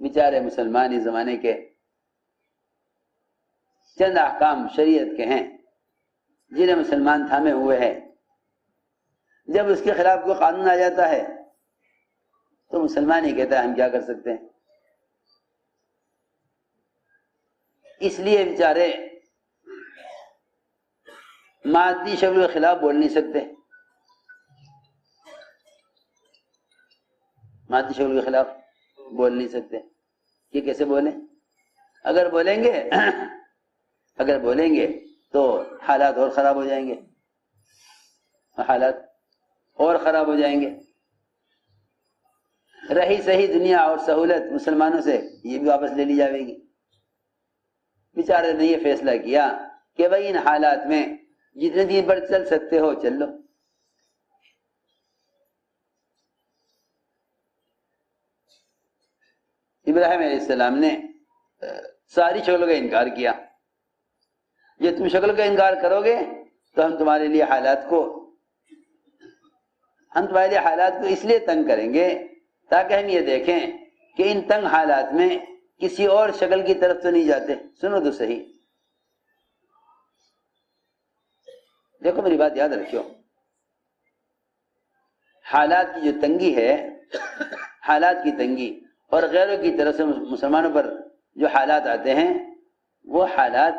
بیچارے مسلمان اس زمانے کے چند احکام شریعت کے ہیں جنہیں مسلمان تھامے ہوئے ہیں، جب اس کے خلاف کوئی قانون آ جاتا ہے تو مسلمان ہی کہتا ہے ہم کیا کر سکتے ہیں۔ اس لیے بیچارے مادی شکل کے خلاف بول نہیں سکتے، مادی شکل کے خلاف بول نہیں سکتے۔ یہ کیسے بولیں؟ اگر بولیں گے تو حالات اور خراب ہو جائیں گے، حالات اور خراب ہو جائیں گے۔ رہی صحیح دنیا اور سہولت مسلمانوں سے یہ بھی واپس لے لی جائے گی۔ بیچارے نے یہ فیصلہ کیا کہ بھائی ان حالات میں جتنے دن پر چل سکتے ہو چل لو۔ ابراہیم علیہ السلام نے ساری شکلوں کا انکار کیا، یہ تم شکل کا انکار کرو گے تو ہم تمہارے لیے حالات کو اس لیے تنگ کریں گے تاکہ ہم یہ دیکھیں کہ ان تنگ حالات میں کسی اور شکل کی طرف تو نہیں جاتے۔ سنو تو صحیح، دیکھو میری بات یاد رکھو، حالات کی جو تنگی ہے، حالات کی تنگی اور غیروں کی طرف سے مسلمانوں پر جو حالات آتے ہیں، وہ حالات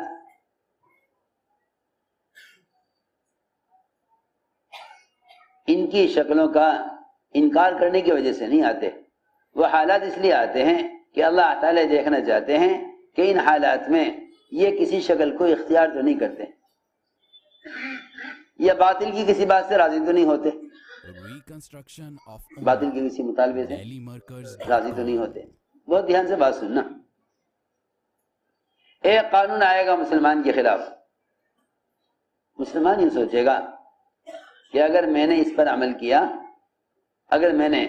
ان کی شکلوں کا انکار کرنے کی وجہ سے نہیں آتے، وہ حالات اس لیے آتے ہیں کہ اللہ تعالیٰ دیکھنا چاہتے ہیں کہ ان حالات میں یہ کسی شکل کو اختیار تو نہیں کرتے، یا باطل کی کسی بات سے راضی تو نہیں ہوتے، باطل کے کسی مطالبے سے راضی تو نہیں ہوتے۔ بہت دھیان سے بات سننا، ایک قانون آئے گا مسلمان کے خلاف، مسلمان یہ سوچے گا کہ اگر میں نے اس پر عمل کیا، اگر میں نے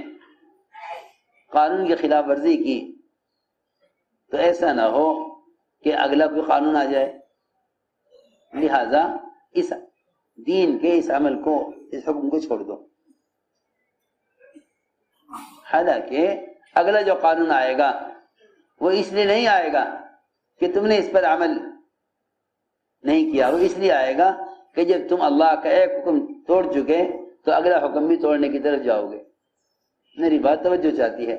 قانون کی خلاف ورزی کی تو ایسا نہ ہو کہ اگلا کوئی قانون آ جائے، لہذا اس دین کے اس عمل کو، اس حکم کو چھوڑ دو۔ حالانکہ اگلا جو قانون آئے گا وہ اس لیے نہیں آئے گا کہ تم نے اس پر عمل نہیں کیا، وہ اس لیے آئے گا کہ جب تم اللہ کا ایک حکم توڑ چکے تو اگلا حکم بھی توڑنے کی طرف جاؤ گے۔ میری بات توجہ چاہتی ہے،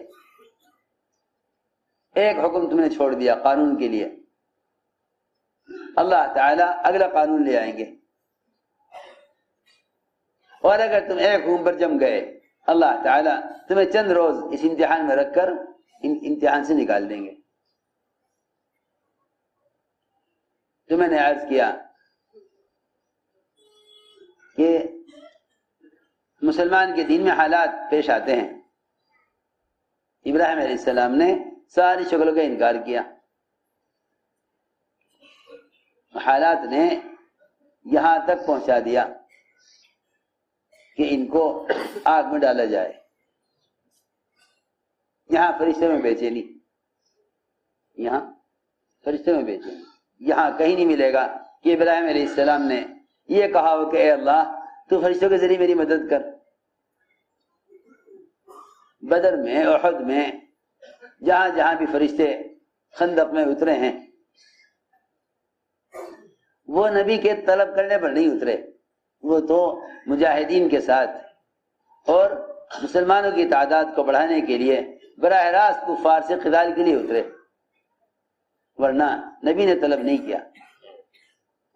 ایک حکم تم نے چھوڑ دیا قانون کے لیے، اللہ تعالیٰ اگلا قانون لے آئیں گے، اور اگر تم ایک حکم پر جم گئے اللہ تعالیٰ تمہیں چند روز اس امتحان میں رکھ کر امتحان سے نکال دیں گے۔ تو میں نے عرض کیا کہ مسلمان کے دین میں حالات پیش آتے ہیں، ابراہیم علیہ السلام نے ساری شکلوں کا انکار کیا، حالات نے یہاں تک پہنچا دیا کہ ان کو آگ میں ڈالا جائے۔ یہاں فرشتوں میں بے چینی، یہاں فرشتوں میں بے چینی، یہاں کہیں نہیں ملے گا کہ ابراہیم علیہ السلام نے یہ کہا ہو کہ اے اللہ تو فرشتوں کے ذریعے میری مدد کر۔ بدر میں، احد میں، جہاں جہاں بھی فرشتے خندق میں اترے ہیں، وہ نبی کے طلب کرنے پر نہیں اترے، وہ تو مجاہدین کے ساتھ اور مسلمانوں کی تعداد کو بڑھانے کے لیے براہ راست کفار سے قتال کے لیے اترے، ورنہ نبی نے طلب نہیں کیا۔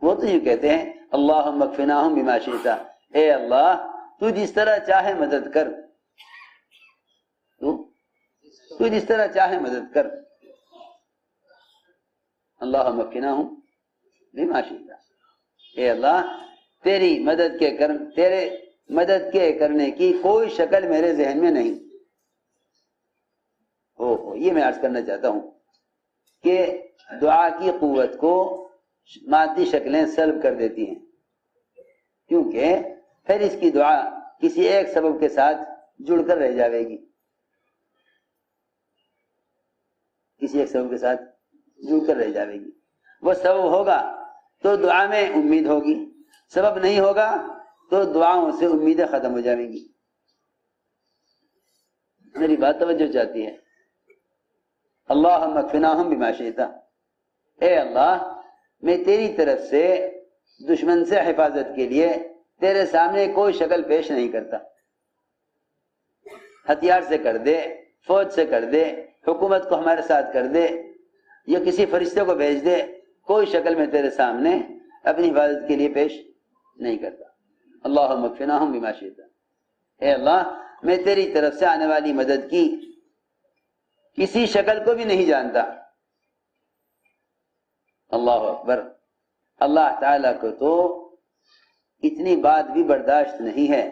وہ تو یہ کہتے ہیں اللہم اکفناہم بما شئت، اے اللہ تو جس طرح چاہے مدد کر، تو جس طرح چاہے مدد کر، اللہم اکفناہم بما شئت، اے اللہ تیری مدد تیرے مدد کے کرنے کی کوئی شکل میرے ذہن میں نہیں۔ یہ میں عرض کرنا چاہتا ہوں کہ دعا کی قوت کو مادی شکلیں سلب کر دیتی ہیں، کیونکہ پھر اس کی دعا کسی ایک سبب کے ساتھ جڑ کر رہ جائے گی، کسی ایک سبب کے ساتھ جڑ کر رہ جائے گی۔ وہ سبب ہوگا تو دعا میں امید ہوگی، سبب نہیں ہوگا تو دعاؤں سے امیدیں ختم ہو جائیں گی۔ میری بات توجہ چاہتی ہے۔ اللہم اکفناہم بما شئت، اے اللہ میں تیری طرف سے دشمن سے حفاظت کے لیے تیرے سامنے کوئی شکل پیش نہیں کرتا، ہتھیار سے کر دے، فوج سے کر دے، حکومت کو ہمارے ساتھ کر دے یا کسی فرشتے کو بھیج دے، کوئی شکل میں تیرے سامنے اپنی حفاظت کے لیے پیش نہیں کرتا۔ اللہم اکفناہم بما شئت، اے اللہ میں تیری طرف سے آنے والی مدد کی کسی شکل کو بھی نہیں جانتا۔ اللہ اکبر، اللہ تعالیٰ کو تو اتنی بات بھی برداشت نہیں ہے،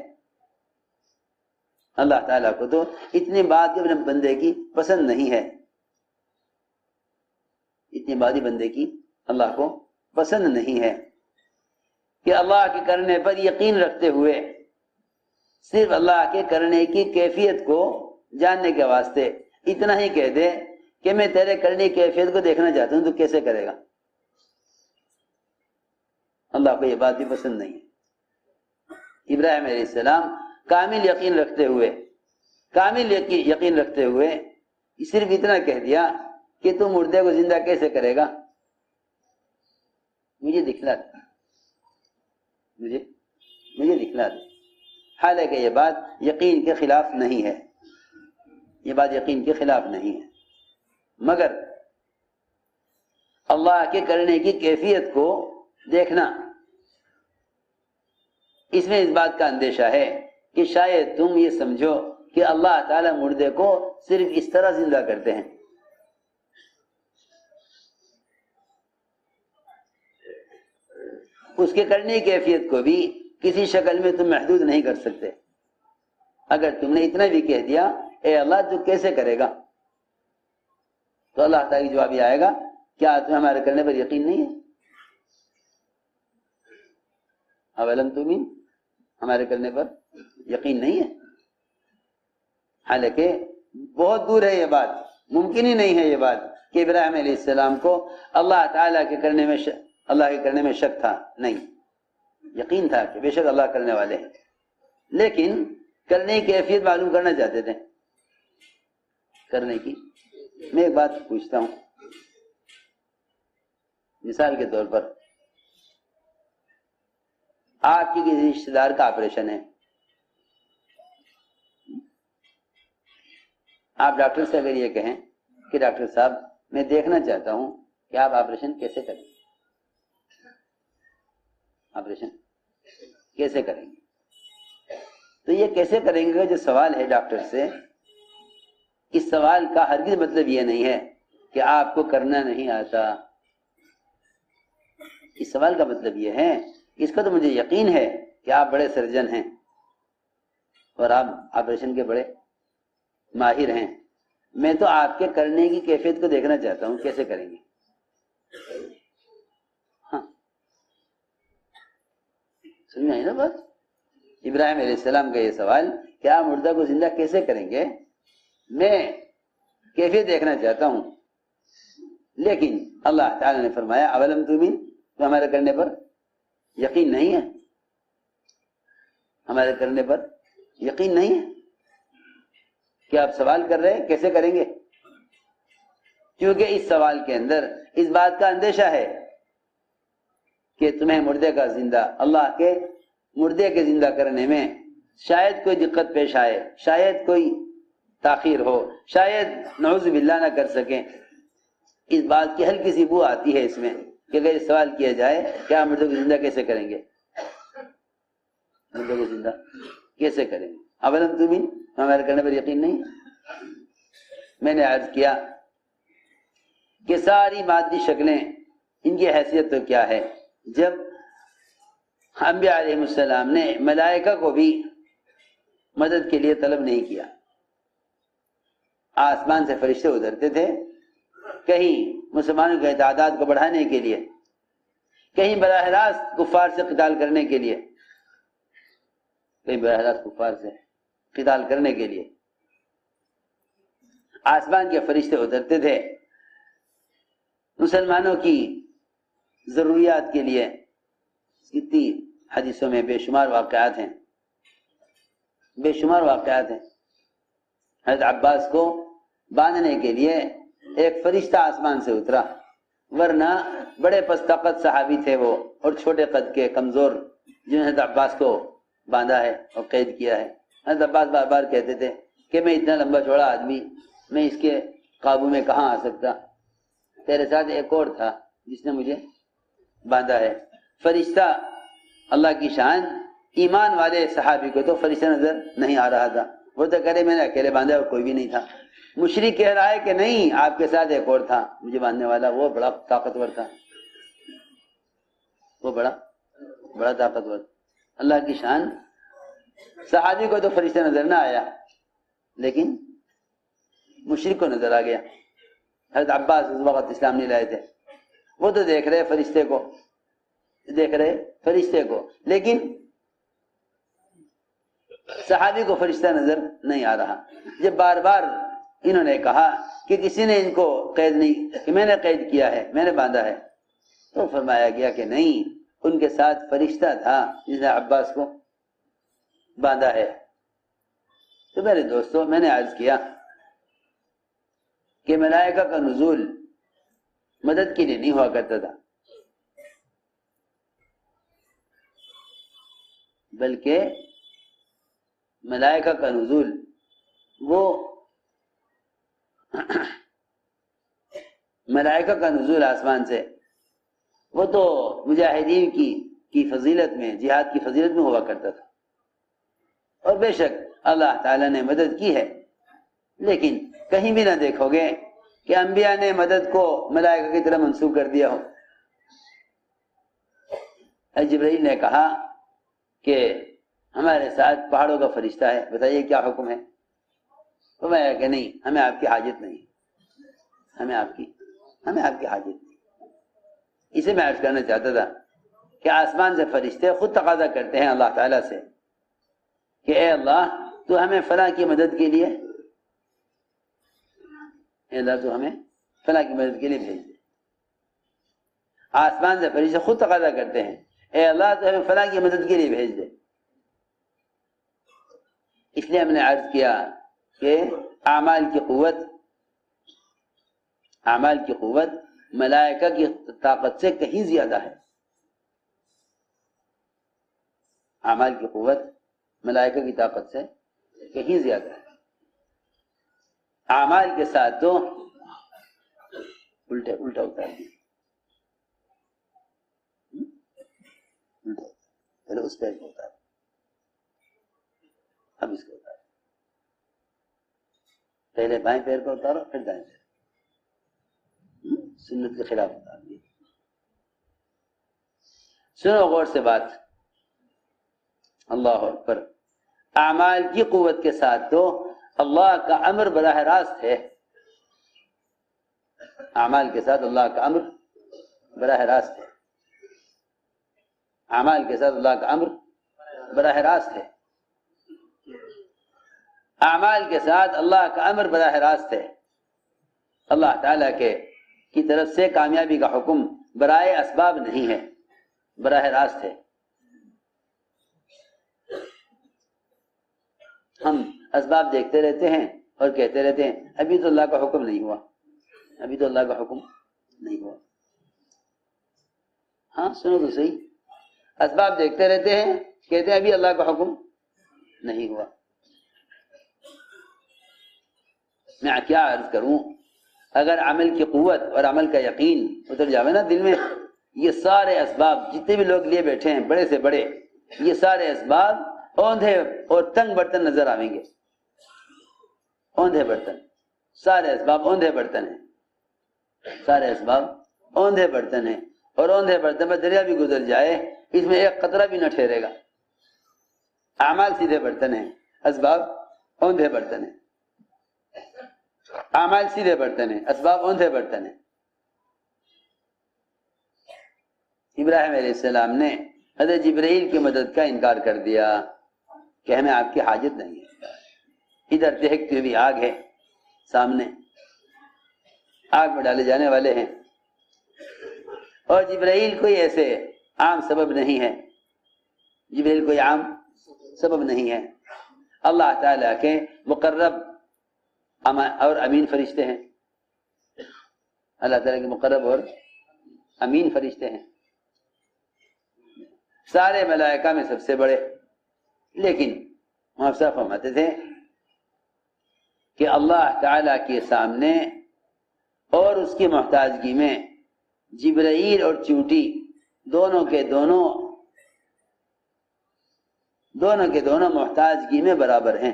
اللہ تعالیٰ کو تو اتنی بات بھی اپنے بندے کی پسند نہیں ہے، اتنی بات بھی بندے کی اللہ کو پسند نہیں ہے کہ اللہ کے کرنے پر یقین رکھتے ہوئے صرف اللہ کے کرنے کی کیفیت کو جاننے کے واسطے اتنا ہی کہہ دے کہ میں تیرے کرنے کی کیفیت کو دیکھنا چاہتا ہوں، تو کیسے کرے گا؟ اللہ کو یہ بات بھی پسند نہیں ہے۔ ابراہیم علیہ السلام کامل یقین رکھتے ہوئے صرف اتنا کہہ دیا کہ تم مردے کو زندہ کیسے کرے گا؟ مجھے دکھلا دے، مجھے دکھلا دے۔ حالانکہ یہ بات یقین کے خلاف نہیں ہے، یہ بات یقین کے خلاف نہیں ہے، مگر اللہ کے کرنے کی کیفیت کو دیکھنا، اس میں اس بات کا اندیشہ ہے کہ شاید تم یہ سمجھو کہ اللہ تعالی مردے کو صرف اس طرح زندہ کرتے ہیں، اس کے کرنے کی کیفیت کو بھی کسی شکل میں تم محدود نہیں کر سکتے۔ اگر تم نے اتنا بھی کہہ دیا اے اللہ تو کیسے کرے گا، تو اللہ تعالیٰ کی جواب یہ آئے گا کیا تمہیں ہمارے کرنے پر یقین نہیں ہے؟ اولم تؤمن، ہمارے کرنے پر یقین نہیں ہے؟ حالانکہ بہت دور ہے یہ بات، ممکن ہی نہیں ہے یہ بات کہ ابراہیم علیہ السلام کو اللہ تعالیٰ کے کرنے میں شک تھا، نہیں، یقین تھا کہ بے شک اللہ کرنے والے ہیں، لیکن کرنے کی کیفیت معلوم کرنا چاہتے تھے۔ کرنے کی میں ایک بات پوچھتا ہوں، مثال کے طور پر آپ کی کسی رشتے دار کا آپریشن ہے، آپ ڈاکٹر سے اگر یہ کہیں کہ ڈاکٹر صاحب میں دیکھنا چاہتا ہوں کہ آپ آپریشن کیسے کریں گے، آپریشن کیسے کریں گے، تو یہ کیسے کریں گے جو سوال ہے ڈاکٹر سے، اس سوال کا ہرگز مطلب یہ نہیں ہے کہ آپ کو کرنا نہیں آتا، اس سوال کا مطلب یہ ہے اس کا تو مجھے یقین ہے کہ آپ بڑے سرجن ہیں اور آپ آپریشن کے بڑے ماہر ہیں، میں تو آپ کے کرنے کی کیفیت کو دیکھنا چاہتا ہوں کیسے کریں گے۔ ہاں سمجھ آئی نا بات؟ ابراہیم علیہ السلام کا یہ سوال کہ آپ مردہ کو زندہ کیسے کریں گے، میں کیفیت دیکھنا چاہتا ہوں، لیکن اللہ تعالی نے فرمایا اولم تؤمن، تو ہمارے کرنے پر یقین نہیں ہے، ہمارے کرنے پر یقین نہیں ہے کہ آپ سوال کر رہے ہیں کیسے کریں گے، کیونکہ اس سوال کے اندر اس بات کا اندیشہ ہے کہ تمہیں مردے کا زندہ، اللہ کے مردے کے زندہ کرنے میں شاید کوئی دقت پیش آئے، شاید کوئی تاخیر ہو، شاید نعوذ باللہ نہ کر سکیں، اس بات کی ہلکی سی بو آتی ہے اس میں کہ اگر یہ سوال کیا جائے کہ آپ مردے کو زندہ کیسے کریں گے، مردے کو زندہ کیسے کریں گے، اولم تؤمن، ہمارے کرنے پر یقین نہیں۔ میں نے عرض کیا کہ ساری مادی شکلیں ان کی حیثیت تو کیا ہے، جب انبیاء علیہ السلام نے ملائکہ کو بھی مدد کے لیے طلب نہیں کیا، آسمان سے فرشتے اترتے تھے، کہیں مسلمانوں کی تعداد کو بڑھانے کے لیے، کہیں براہ راست کفار سے قتال کرنے کے لیے، کہیں براہ راست کفار سے قتال کرنے کے لیے آسمان کے فرشتے اترتے تھے، مسلمانوں کی ضروریات کے لیے۔ کتنی حدیثوں میں بے شمار واقعات ہیں، بے شمار واقعات ہیں۔ حضرت عباس کو باندھنے کے لیے ایک فرشتہ آسمان سے اترا، ورنہ بڑے پستقت صحابی تھے وہ، اور چھوٹے قد کے کمزور، جنہوں نے حضرت عباس کو باندھا ہے اور قید کیا ہے۔ حضرت عباس بار بار کہتے تھے کہ میں اتنا لمبا چوڑا آدمی، میں اس کے قابو میں کہاں آ سکتا، تیرے ساتھ ایک اور تھا جس نے مجھے باندھا ہے۔ فرشتہ، اللہ کی شان، ایمان والے صحابی کو تو فرشتہ نظر نہیں آ رہا تھا، وہ تو کہہ رہے میں نے اکیلے باندھا اور کوئی بھی نہیں تھا۔ مشرک کہہ رہا ہے کہ نہیں، آپ کے ساتھ ایک اور تھا مجھے باندھنے والا، وہ بڑا طاقتور تھا، وہ بڑا طاقتور۔ اللہ کی شان، صحابی کو تو فرشتہ نظر نہ آیا لیکن مشرک کو نظر آ گیا۔ حضرت عباس اس وقت اسلام نہیں لائے تھے، وہ تو دیکھ رہے فرشتے کو، لیکن صحابی کو فرشتہ نظر نہیں آ رہا۔ جب بار بار انہوں نے کہا کہ کسی نے ان کو قید نہیں، کہ میں نے قید کیا ہے، میں نے باندھا ہے، تو فرمایا گیا کہ نہیں، ان کے ساتھ فرشتہ تھا جس نے عباس کو باندھا ہے۔ تو میرے دوستو، میں نے عرض کیا کہ ملائکہ کا نزول مدد کے لیے نہیں ہوا کرتا تھا، بلکہ ملائکہ کا نزول ملائکہ کا نزول آسمان سے وہ تو مجاہدین کی فضیلت میں، جہاد کی فضیلت میں ہوا کرتا تھا، اور بے شک اللہ تعالیٰ نے مدد کی ہے، لیکن کہیں بھی نہ دیکھو گے کہ انبیاء نے مدد کو ملائکہ کی طرح منسوب کر دیا ہو۔ جبرائیل نے کہا کہ ہمارے ساتھ پہاڑوں کا فرشتہ ہے، بتائیے کیا حکم ہے؟ فرمایا کہ نہیں، ہمیں آپ کی حاجت نہیں، ہمیں آپ کی حاجت نہیں۔ اسے میں عرض کرنا چاہتا تھا کہ آسمان سے فرشتے خود تقاضا کرتے ہیں اللہ تعالیٰ سے کہ اے اللہ تو ہمیں فلاں کی مدد کے لیے، اے اللہ تو ہمیں فلاں کی مدد کے لیے بھیج دے۔ آسمان سے فرشتے خود تقاضا کرتے ہیں اے اللہ تو ہمیں فلاں کی مدد کے لیے بھیج دے۔ اس لیے ہم نے عرض کیا کہ اعمال کی قوت ملائکہ کی طاقت سے کہیں زیادہ ہے۔ اعمال کی قوت ملائکہ کی طاقت سے کہیں زیادہ ہے۔ اعمال کے ساتھ تو الٹا اتار دیا، پہلے اس پیر کو اتار، اب اس کو اتار، پہلے بائیں پیر کو اتارو پھر دائیں پیر، سنت کے خلاف اتار دیا۔ سنو غور سے بات، اللہ اکبر۔ اعمال کی قوت کے ساتھ تو اللہ کا امر براہ راست ہے، اعمال کے ساتھ اللہ کا امر براہ راست ہے، اعمال کے ساتھ اللہ کا امر براہ راست ہے، اعمال کے ساتھ اللہ کا امر براہ راست ہے۔ اللہ تعالیٰ کی طرف سے کامیابی کا حکم برائے اسباب نہیں ہے، براہ راست ہے۔ ہم اسباب دیکھتے رہتے ہیں اور کہتے رہتے ہیں ابھی تو اللہ کا حکم نہیں ہوا، ابھی تو اللہ کا حکم نہیں ہوا۔ ہاں سنو تو صحیح، اسباب دیکھتے رہتے ہیں، کہتے ہیں ابھی اللہ کا حکم نہیں ہوا۔ میں کیا عرض کروں، اگر عمل کی قوت اور عمل کا یقین اتر جاوے نا دل میں، یہ سارے اسباب جتنے بھی لوگ لیے بیٹھے ہیں بڑے سے بڑے، یہ سارے اسباب اوندھے اور تنگ برتن نظر آئیں گے، اوندھے برتن، سارے اسباب اوندھے برتن ہیں، سارے اسباب اوندھے برتن ہیں، اور اوندھے برتن میں دریا بھی گزر جائے اس میں ایک قطرہ بھی نہ ٹھہرے گا۔ اعمال سیدھے برتن ہیں، اسباب اوندھے برتن ہیں، اعمال سیدھے برتن ہیں، اسباب اوندھے برتن ہیں۔ ابراہیم علیہ السلام نے حضرت جبرائیل کی مدد کا انکار کر دیا کہ ہمیں آپ کی حاجت نہیں ہے۔ ادھر دہکتی ہوئی آگ ہے سامنے، آگ میں ڈالے جانے والے ہیں، اور جبرائیل کوئی ایسے عام سبب نہیں ہے، جبرائیل کوئی عام سبب نہیں ہے، اللہ تعالیٰ کے مقرب اور امین فرشتے ہیں۔ اللہ تعالیٰ کے مقرب اور امین فرشتے ہیں، سارے ملائکہ میں سب سے بڑے. لیکن محفظہ فرماتے تھے کہ اللہ تعالیٰ کے سامنے اور اس کی محتاجگی میں جبرائیل اور چونٹی دونوں کے دونوں محتاجگی میں برابر ہیں.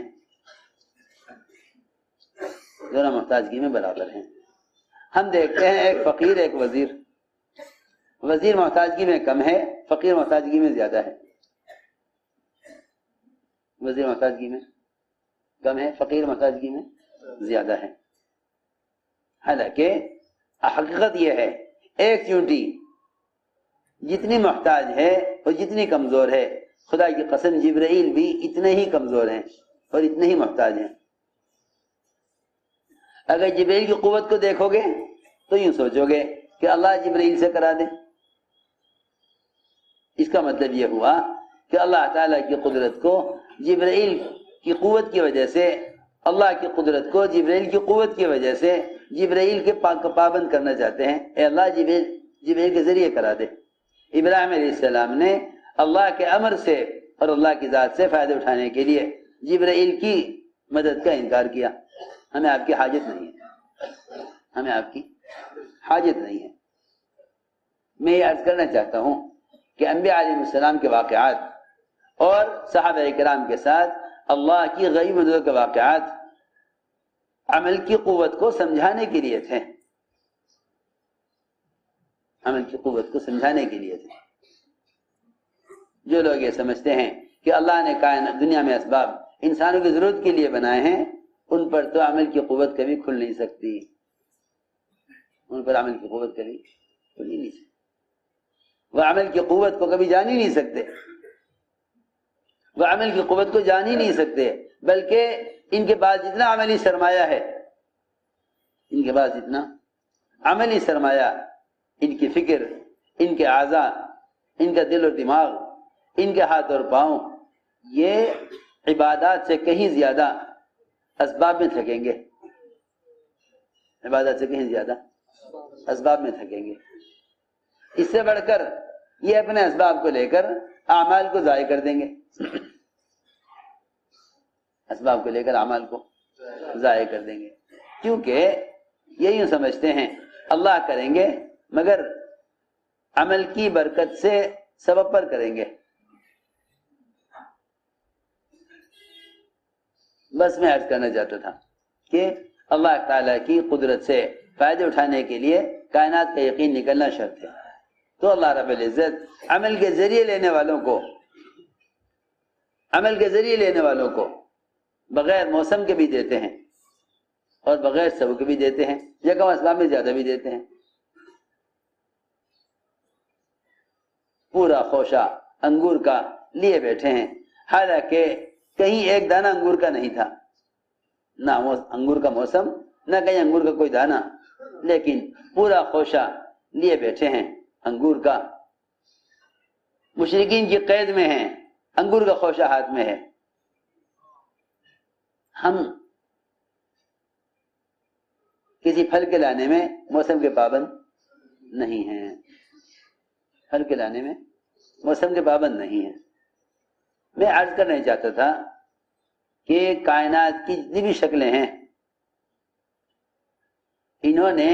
دونوں محتاجگی میں برابر ہیں. ہم دیکھتے ہیں ایک فقیر ایک وزیر. وزیر محتاجگی میں کم ہے، فقیر محتاجگی میں زیادہ ہے. وزیر محتاجگی میں کم ہے، فقیر محتاجگی میں زیادہ ہے. حالانکہ حقیقت یہ ہے ایک چونٹی جتنی محتاج ہے اور جتنی کمزور ہے، خدا کی قسم جبرائیل بھی اتنے ہی کمزور ہیں اور اتنے ہی محتاج ہیں. اگر جبرائیل کی قوت کو دیکھو گے تو یوں سوچو گے کہ اللہ جبرائیل سے کرا دے. اس کا مطلب یہ ہوا کہ اللہ تعالیٰ کی قدرت کو جبرائیل کی قوت کی وجہ سے، اللہ کی قدرت کو جبرائیل کی قوت کی وجہ سے جبرائیل کے پابند کرنا چاہتے ہیں. اے اللہ جبرائیل کے ذریعے کرا دے. ابراہیم علیہ السلام نے اللہ کے امر سے اور اللہ کی ذات سے فائدہ اٹھانے کے لیے جبرائیل کی مدد کا انکار کیا. ہمیں آپ کی حاجت نہیں ہے، ہمیں آپ کی حاجت نہیں ہے. میں یہ عرض کرنا چاہتا ہوں کہ انبیاء علیہ السلام کے واقعات اور صحابہ کرام کے ساتھ اللہ کی غیب مدد کے واقعات عمل کی قوت کو سمجھانے کے لیے تھے. عمل کی قوت کو سمجھانے کے لیے تھے. جو لوگ یہ سمجھتے ہیں کہ اللہ نے کائنات دنیا میں اسباب انسانوں کی ضرورت کے لیے بنائے ہیں، ان پر تو عمل کی قوت کبھی کھل نہیں سکتی. ان پر عمل کی قوت کبھی کھل ہی نہیں سکتی. وہ عمل کی قوت کو کبھی جان ہی نہیں سکتے. وہ عمل کی قوت کو جان ہی نہیں سکتے، بلکہ ان کے پاس جتنا عملی سرمایہ ہے، ان کے پاس جتنا عملی سرمایہ، ان کی فکر، ان کے اعضاء، ان کا دل اور دماغ، ان کے ہاتھ اور پاؤں، یہ عبادات سے کہیں زیادہ اسباب میں تھکیں گے. عبادت سے کہیں زیادہ اسباب میں تھکیں گے. اس سے بڑھ کر یہ اپنے اسباب کو لے کر اعمال کو ضائع کر دیں گے. اسباب کو لے کر اعمال کو ضائع کر دیں گے، کیونکہ یہ یوں سمجھتے ہیں اللہ کریں گے مگر عمل کی برکت سے سبب پر کریں گے. بس میں عرض کرنا چاہتا تھا کہ اللہ تعالیٰ کی قدرت سے فائدے اٹھانے کے لیے کائنات کا یقین نکلنا شرط ہے. تو اللہ رب العزت عمل کے ذریعے لینے والوں کو بغیر موسم کے بھی دیتے ہیں اور بغیر سبب کے بھی دیتے ہیں، یا کم اسباب میں زیادہ بھی دیتے ہیں. پورا خوشہ انگور کا لیے بیٹھے ہیں، حالانکہ کہیں ایک دانہ انگور کا نہیں تھا، نہ انگور کا موسم، نہ کہیں انگور کا کوئی دانہ، لیکن پورا خوشہ لیے بیٹھے ہیں انگور کا. مشرکین کی قید میں ہیں، انگور کا خوشہ ہاتھ میں ہے. ہم کسی پھل کے لانے میں موسم کے پابند نہیں ہیں، پھل کے لانے میں موسم کے پابند نہیں ہیں. میں عرض کرنا چاہتا تھا کہ کائنات کی جتنی بھی شکلیں ہیں، انہوں نے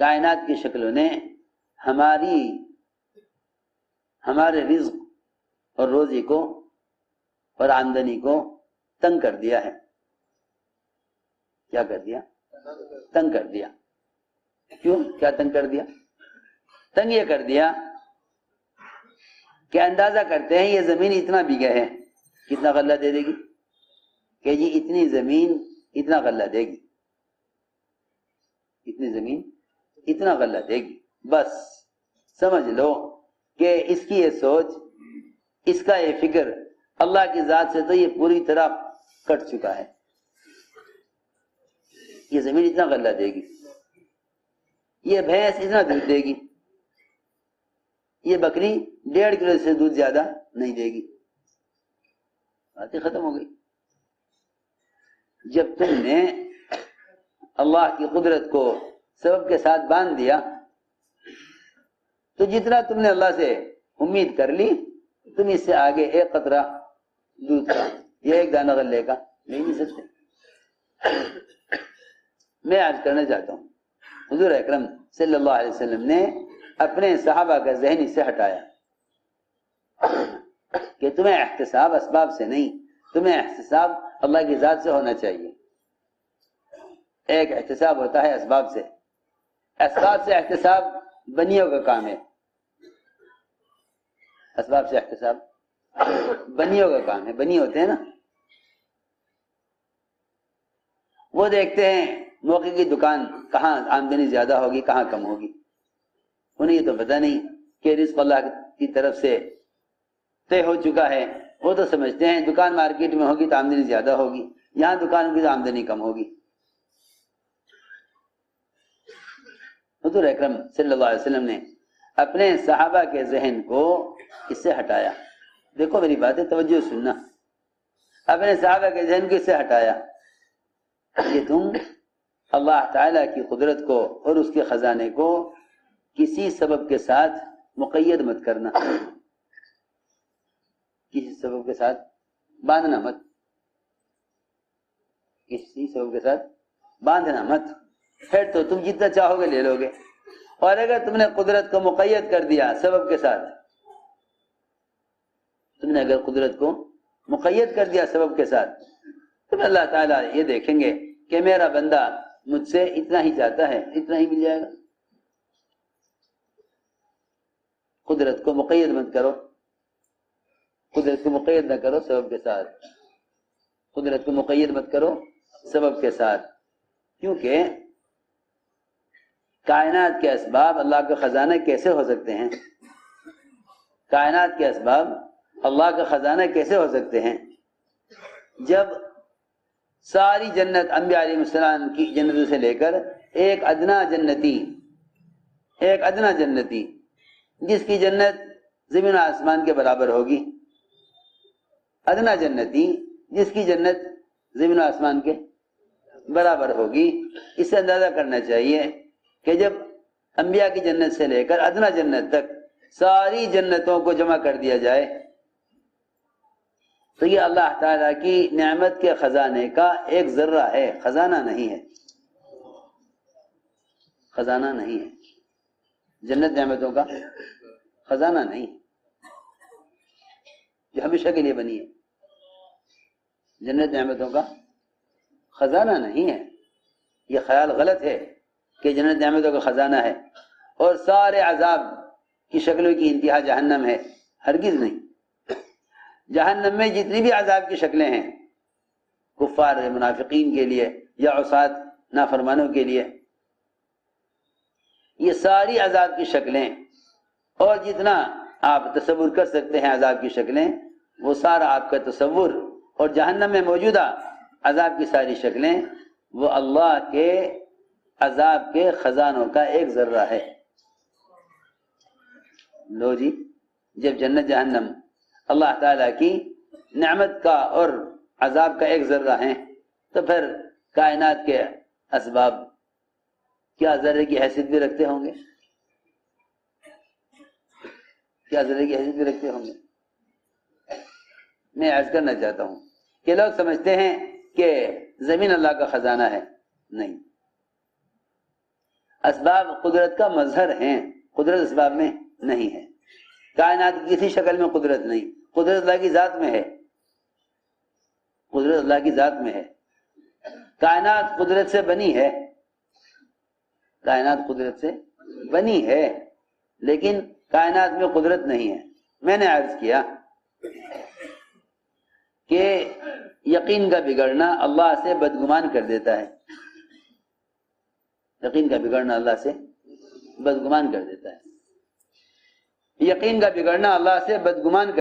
کائنات کی شکلوں نے ہمارے رزق اور روزی کو اور آمدنی کو تنگ کر دیا ہے. کیا کر دیا؟ تنگ کر دیا. کیوں؟ کیا تنگ کر دیا؟ تنگ یہ کر دیا کہ اندازہ کرتے ہیں یہ زمین اتنا بیگھا ہے، کتنا غلہ دے دے گی؟ کہ جی اتنی زمین اتنا غلہ دے گی، اتنی زمین اتنا غلہ دے گی. بس سمجھ لو کہ اس کی یہ سوچ، اس کا یہ فکر اللہ کی ذات سے تو یہ پوری طرح کٹ چکا ہے. یہ زمین اتنا غلہ دے گی، یہ بھینس اتنا دودھ دے گی، یہ بکری 1.5 کلو سے دودھ زیادہ نہیں دے گی. باتیں ختم ہو گئی. جب تم نے اللہ کی قدرت کو سبب کے ساتھ باندھ دیا تو جتنا تم نے اللہ سے امید کر لی تم اس سے آگے ایک قطرہ دودھ کا یا ایک دانہ غلے کا نہیں سکتے۔ میں آج کرنا چاہتا ہوں، حضور اکرم صلی اللہ علیہ وسلم نے اپنے صحابہ کا ذہن اس سے ہٹایا کہ تمہیں احتساب اسباب سے نہیں، تمہیں احتساب اللہ کی ذات سے ہونا چاہیے۔ ایک احتساب ہوتا ہے اسباب سے، اسباب سے احتساب بنیوں کا کام ہے، اسباب سے احتساب بنیوں کا کام ہے۔ بنی ہوتے ہیں نا، وہ دیکھتے ہیں موقع کی دکان کہاں آمدنی زیادہ ہوگی کہاں کم ہوگی، انہیں یہ تو پتہ نہیں کہ رزق اللہ کی طرف سے طے ہو چکا ہے۔ وہ تو سمجھتے ہیں دکان مارکیٹ میں ہوگی تو آمدنی زیادہ ہوگی، یہاں دکان ہوگی تو آمدنی کم ہوگی۔ حضور اکرم صلی اللہ علیہ وسلم نے اپنے صحابہ کے ذہن کو اس سے ہٹایا۔ دیکھو میری باتیں توجہ سننا، اپنے صحابہ کے ذہن کو اس سے ہٹایا کہ تم اللہ تعالیٰ کی قدرت کو اور اس کے خزانے کو کسی سبب کے ساتھ مقید مت کرنا، کسی سبب کے ساتھ باندھنا مت، کسی سبب کے ساتھ باندھنا مت، پھر تو تم جتنا چاہو گے لے لو گے۔ اور اگر تم نے قدرت کو مقید کر دیا سبب کے ساتھ، تم نے اگر قدرت کو مقید کر دیا سبب کے ساتھ، تو اللہ تعالیٰ یہ دیکھیں گے کہ میرا بندہ مجھ سے اتنا ہی چاہتا ہے، اتنا ہی مل جائے گا۔ قدرت کو مقید مت کرو، قدرت کو مقید نہ کرو سبب کے ساتھ، قدرت کو مقید مت کرو سبب کے ساتھ، کیونکہ کائنات کے اسباب اللہ کا خزانہ کیسے ہو سکتے ہیں؟ کائنات کے اسباب اللہ کا خزانہ کیسے ہو سکتے ہیں جب ساری جنت انبیاء علیہ السلام کی جنتوں سے لے کر ایک ادنا جنتی جس کی جنت زمین و آسمان کے برابر ہوگی، ادنا جنتی جس کی جنت زمین و آسمان کے برابر ہوگی، اس سے اندازہ کرنا چاہیے کہ جب انبیاء کی جنت سے لے کر ادنا جنت تک ساری جنتوں کو جمع کر دیا جائے تو یہ اللہ تعالیٰ کی نعمت کے خزانے کا ایک ذرہ ہے، خزانہ نہیں ہے، خزانہ نہیں ہے، جنت نعمتوں کا خزانہ نہیں ہے جو ہمیشہ کے لیے بنی ہے، جنت نعمتوں کا خزانہ نہیں ہے۔ یہ خیال غلط ہے کہ جنت نعمتوں کا خزانہ ہے اور سارے عذاب کی شکلوں کی انتہا جہنم ہے، ہرگز نہیں۔ جہنم میں جتنی بھی عذاب کی شکلیں ہیں کفار منافقین کے لیے یا عصات نافرمانوں کے لیے، یہ ساری عذاب کی شکلیں اور جتنا آپ تصور کر سکتے ہیں عذاب کی شکلیں، وہ سارا آپ کا تصور اور جہنم میں موجودہ عذاب کی ساری شکلیں وہ اللہ کے عذاب کے خزانوں کا ایک ذرہ ہے۔ لو جی، جب جنت جہنم اللہ تعالیٰ کی نعمت کا اور عذاب کا ایک ذرہ ہیں تو پھر کائنات کے اسباب کیا ذرے کی حیثیت بھی رکھتے ہوں گے؟ کیا ذرے کی حیثیت بھی رکھتے ہوں گے؟ میں عرض کرنا چاہتا ہوں کہ لوگ سمجھتے ہیں کہ زمین اللہ کا خزانہ ہے، نہیں، اسباب قدرت کا مظہر ہیں، قدرت اسباب میں نہیں ہے، کائنات کی کسی شکل میں قدرت نہیں، قدرت اللہ کی ذات میں ہے، قدرت اللہ کی ذات میں ہے۔ کائنات قدرت سے بنی ہے، کائنات قدرت سے بنی ہے، لیکن کائنات میں قدرت نہیں ہے۔ میں نے عرض کیا کہ یقین کا بگڑنا اللہ سے بدگمان کر دیتا ہے، یقین کا بگڑنا اللہ سے بدگمان کر دیتا ہے، یقین کا بگڑنا اللہ سے بدگمان کر